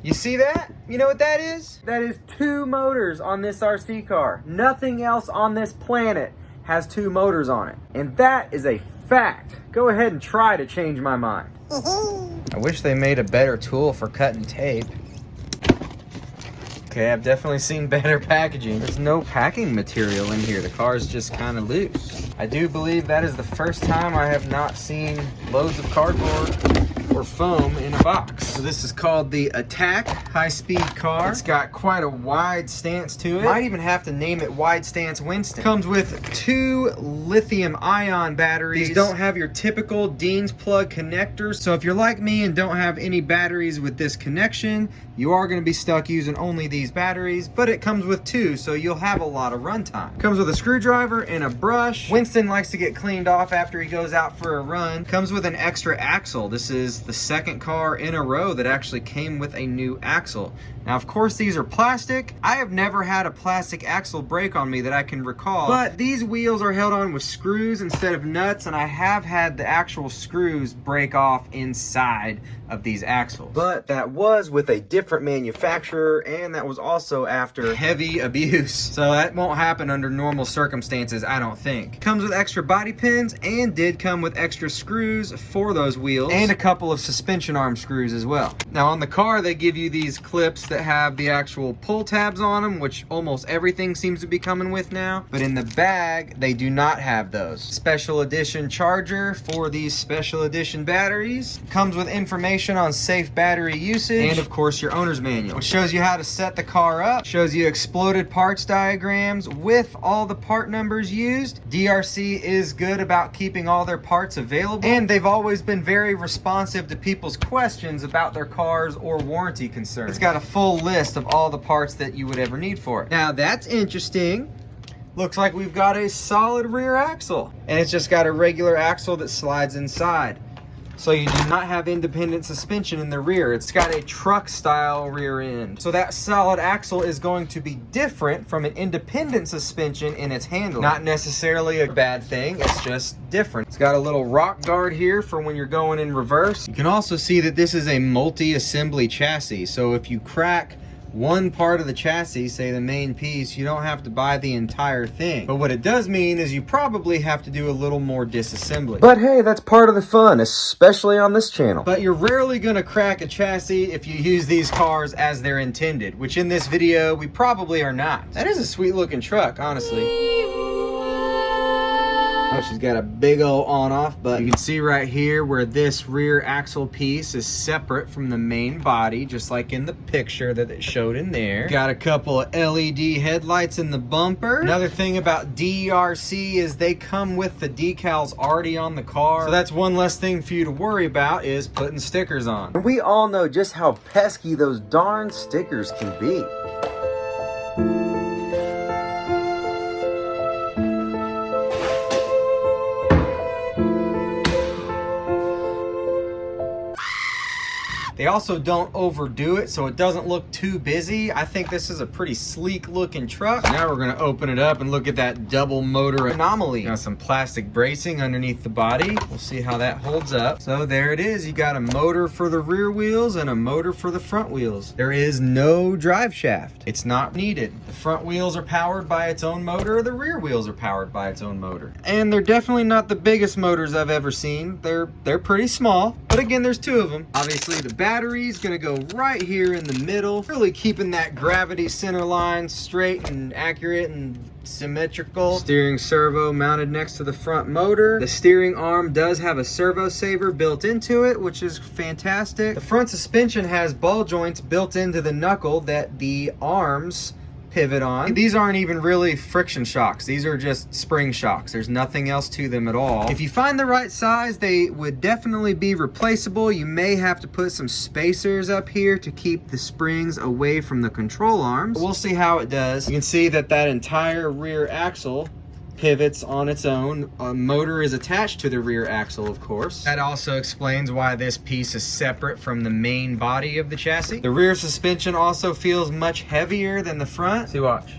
You see that? You know what that is? That is 2 motors on this RC car. Nothing else on this planet has 2 motors on it. And that is a fact. Go ahead and try to change my mind. I wish they made a better tool for cutting tape. Okay, I've definitely seen better packaging. There's no packing material in here. The car is just kind of loose. I do believe that is the first time I have not seen loads of cardboard or foam in a box. So this is called the Attack high-speed car. It's got quite a wide stance to it. Might even have to name it Wide Stance Winston. Comes with 2 lithium-ion batteries. These don't have your typical Dean's plug connectors. So if you're like me and don't have any batteries with this connection, you are going to be stuck using only these batteries, but it comes with 2, so you'll have a lot of runtime. Comes with a screwdriver and a brush. Winston likes to get cleaned off after he goes out for a run. Comes with an extra axle. This is the second car in a row that actually came with a new axle. Now, of course, these are plastic. I have never had a plastic axle break on me that I can recall, but these wheels are held on with screws instead of nuts, and I have had the actual screws break off inside of these axles. But that was with a different manufacturer, and that was also after heavy abuse. So that won't happen under normal circumstances, I don't think. Comes with extra body pins and did come with extra screws for those wheels and a couple of suspension arm screws as well. Now on the car, they give you these clips that have the actual pull tabs on them, which almost everything seems to be coming with now. But in the bag, they do not have those. Special edition charger for these special edition batteries. Comes with information on safe battery usage, and of course your owner's manual, which shows you how to set the car up, shows you exploded parts diagrams with all the part numbers used. DRC is good about keeping all their parts available, and they've always been very responsive to people's questions about their cars or warranty concerns. It's got a full list of all the parts that you would ever need for it. Now that's interesting. Looks like we've got a solid rear axle, and it's just got a regular axle that slides inside. So you do not have independent suspension in the rear. It's got a truck style rear end. So that solid axle is going to be different from an independent suspension in its handling. Not necessarily a bad thing, it's just different. It's got a little rock guard here for when you're going in reverse. You can also see that this is a multi-assembly chassis. So if you crack one part of the chassis, say the main piece, you don't have to buy the entire thing. But what it does mean is you probably have to do a little more disassembly. But hey, that's part of the fun, especially on this channel. But you're rarely gonna crack a chassis if you use these cars as they're intended, which in this video, we probably are not. That is a sweet looking truck, honestly. Oh, she's got a big old on-off button. You can see right here where this rear axle piece is separate from the main body, just like in the picture that it showed in there. Got a couple of LED headlights in the bumper. Another thing about DRC is they come with the decals already on the car. So that's one less thing for you to worry about, is putting stickers on. And we all know just how pesky those darn stickers can be. They also don't overdo it, so it doesn't look too busy. I think this is a pretty sleek looking truck. Now we're gonna open it up and look at that double motor anomaly. Got some plastic bracing underneath the body. We'll see how that holds up. So there it is. You got a motor for the rear wheels and a motor for the front wheels. There is no drive shaft. It's not needed. The front wheels are powered by its own motor. The rear wheels are powered by its own motor. And they're definitely not the biggest motors I've ever seen. They're pretty small, but again, there's 2 of them. Obviously the battery's gonna go right here in the middle, really keeping that gravity center line straight and accurate and symmetrical. Steering servo mounted next to the front motor. The steering arm does have a servo saver built into it, which is fantastic. The front suspension has ball joints built into the knuckle that the arms pivot on. These aren't even really friction shocks. These are just spring shocks. There's nothing else to them at all. If you find the right size, they would definitely be replaceable. You may have to put some spacers up here to keep the springs away from the control arms. We'll see how it does. You can see that that entire rear axle pivots on its own. A motor is attached to the rear axle, of course. That also explains why this piece is separate from the main body of the chassis. The rear suspension also feels much heavier than the front. See, watch.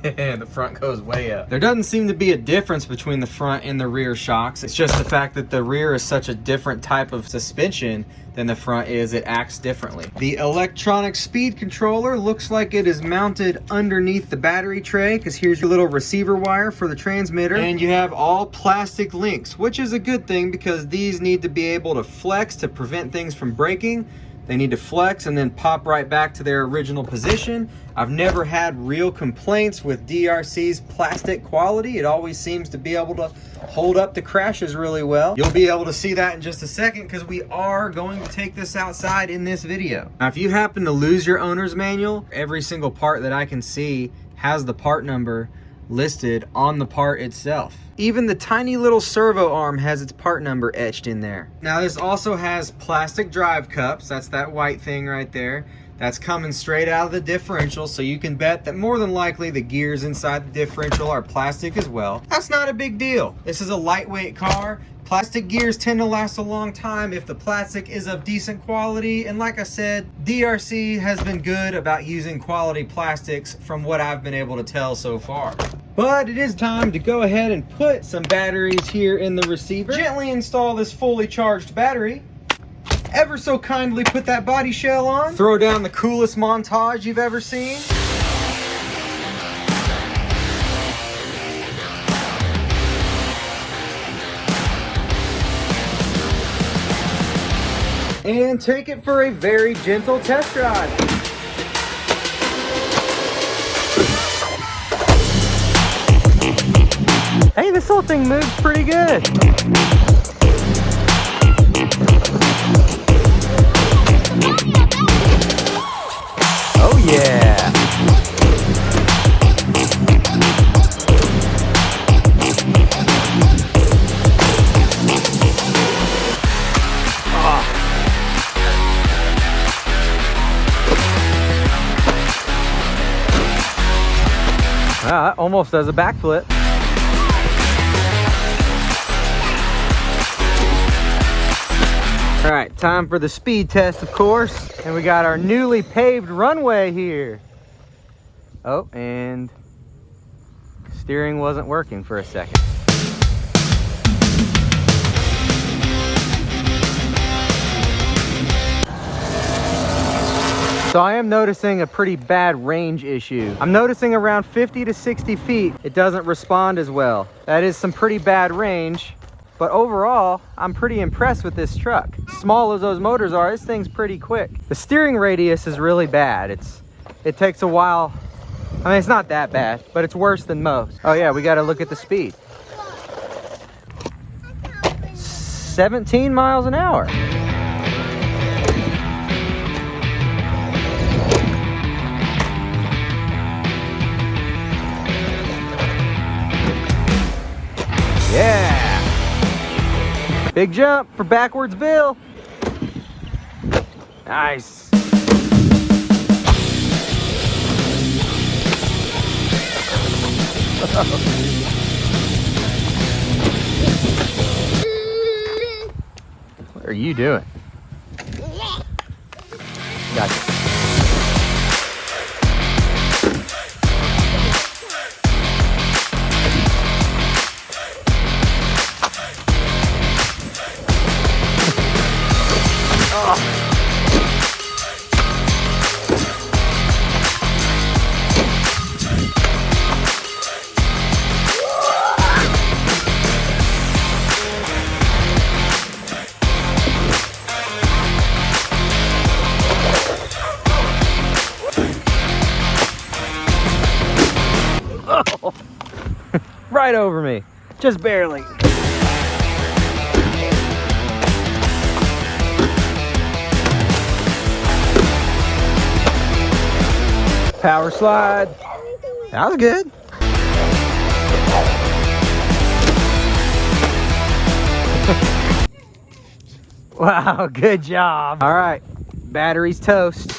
And the front goes way up. There doesn't seem to be a difference between the front and the rear shocks. It's just the fact that the rear is such a different type of suspension than the front is. It acts differently. The electronic speed controller looks like it is mounted underneath the battery tray, because here's your little receiver wire for the transmitter. And you have all plastic links, which is a good thing because these need to be able to flex to prevent things from breaking. They need to flex and then pop right back to their original position. I've never had real complaints with DRC's plastic quality. It always seems to be able to hold up the crashes really well. You'll be able to see that in just a second because we are going to take this outside in this video. Now, if you happen to lose your owner's manual, every single part that I can see has the part number listed on the part itself. Even the tiny little servo arm has its part number etched in there. Now this also has plastic drive cups. That's that white thing right there. That's coming straight out of the differential, so you can bet that more than likely the gears inside the differential are plastic as well. That's not a big deal. This is a lightweight car. Plastic gears tend to last a long time if the plastic is of decent quality, and like I said, DRC has been good about using quality plastics from what I've been able to tell so far. But it is time to go ahead and put some batteries here in the receiver. Gently install this fully charged battery. Ever so kindly put that body shell on. Throw down the coolest montage you've ever seen. And take it for a very gentle test drive. Hey, this whole thing moves pretty good. Oh yeah. That almost does a backflip. All right, time for the speed test, of course. And we got our newly paved runway here. Oh, and steering wasn't working for a second. So I am noticing a pretty bad range issue. I'm noticing around 50 to 60 feet, it doesn't respond as well. That is some pretty bad range, but overall, I'm pretty impressed with this truck. Small as those motors are, this thing's pretty quick. The steering radius is really bad. It takes a while. I mean, it's not that bad, but it's worse than most. Oh yeah, we gotta look at the speed. 17 miles an hour. Yeah! Big jump for backwards Bill. Nice. What are you doing? Gotcha. Oh, right over me, just barely. Power slide. That was good. Wow, good job. All right, battery's toast.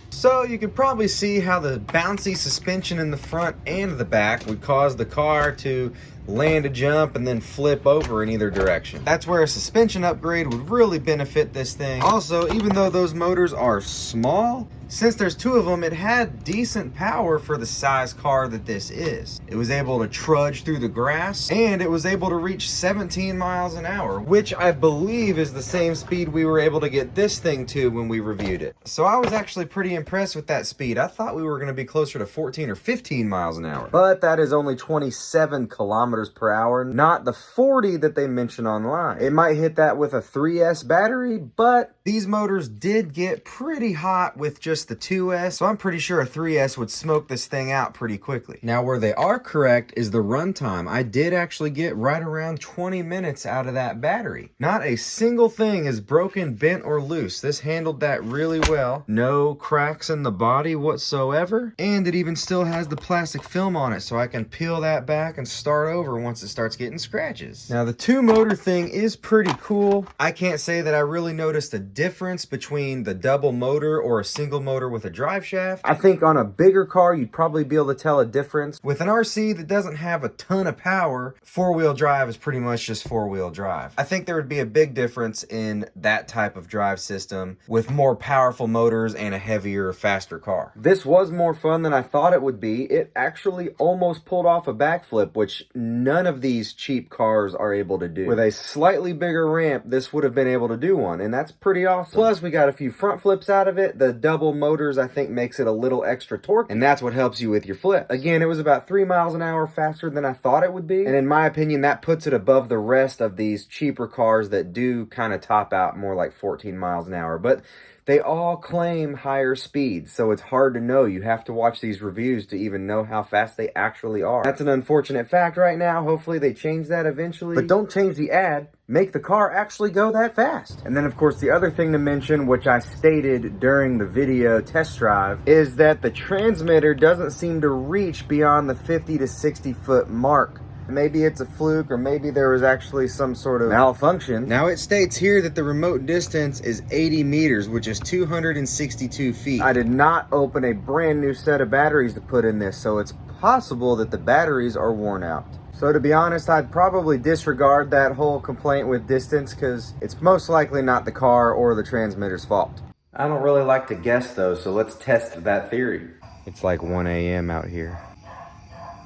So you can probably see how the bouncy suspension in the front and the back would cause the car to land a jump and then flip over in either direction. That's where a suspension upgrade would really benefit this thing. Also, even though those motors are small, since there's two of them, it had decent power for the size car that this is. It was able to trudge through the grass, and it was able to reach 17 miles an hour, which I believe is the same speed we were able to get this thing to when we reviewed it. So I was actually pretty impressed with that speed. I thought we were going to be closer to 14 or 15 miles an hour. But that is only 27 kilometers per hour, not the 40 that they mention online. It might hit that with a 3S battery, but these motors did get pretty hot with just the 2S, so I'm pretty sure a 3S would smoke this thing out pretty quickly. Now, where they are correct is the runtime. I did actually get right around 20 minutes out of that battery. Not a single thing is broken, bent, or loose. This handled that really well. No cracks in the body whatsoever, and it even still has the plastic film on it, so I can peel that back and start over once it starts getting scratches. Now, the two motor thing is pretty cool. I can't say that I really noticed a difference between the double motor or a single motor with a drive shaft. I think on a bigger car, you'd probably be able to tell a difference. With an RC that doesn't have a ton of power, four-wheel drive is pretty much just four-wheel drive. I think there would be a big difference in that type of drive system with more powerful motors and a heavier, faster car. This was more fun than I thought it would be. It actually almost pulled off a backflip, which none of these cheap cars are able to do. With a slightly bigger ramp, this would have been able to do one, and that's pretty awesome. Plus, we got a few front flips out of it. The double motors, I think, makes it a little extra torque, and that's what helps you with your flip. Again, it was about 3 miles an hour faster than I thought it would be, and in my opinion, that puts it above the rest of these cheaper cars that do kind of top out more like 14 miles an hour. But they all claim higher speeds, so it's hard to know. You have to watch these reviews to even know how fast they actually are. That's an unfortunate fact right now. Hopefully they change that eventually. But don't change the ad. Make the car actually go that fast. And then, of course, the other thing to mention, which I stated during the video test drive, is that the transmitter doesn't seem to reach beyond the 50 to 60 foot mark. Maybe it's a fluke, or maybe there was actually some sort of malfunction. Now, it states here that the remote distance is 80 meters, which is 262 feet. I did not open a brand new set of batteries to put in this, so it's possible that the batteries are worn out. So to be honest, I'd probably disregard that whole complaint with distance, because it's most likely not the car or the transmitter's fault. I don't really like to guess though, so let's test that theory. It's like 1 a.m. out here.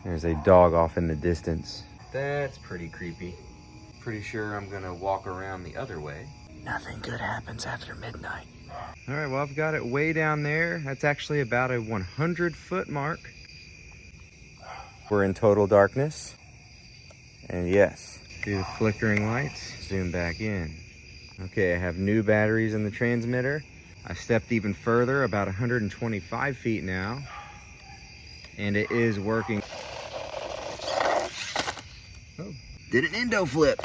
There's a dog off in the distance. That's pretty creepy. Pretty sure I'm gonna walk around the other way. Nothing good happens after midnight. All right, well, I've got it way down there. That's actually about a 100-foot mark. We're in total darkness. And yes, through the flickering lights, zoom back in. Okay, I have new batteries in the transmitter. I stepped even further, about 125 feet now. And it is working. Oh, did an endo flip.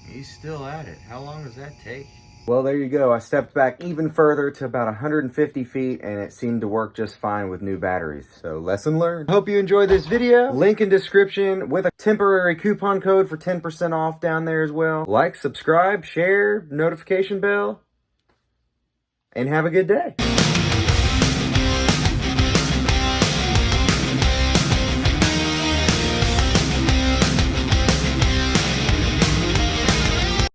He's still at it. How long does that take? Well, there you go. I stepped back even further to about 150 feet, and it seemed to work just fine with new batteries. So, lesson learned. Hope you enjoyed this video. Link in description with a temporary coupon code for 10% off down there as well. Like, subscribe, share, notification bell, and have a good day.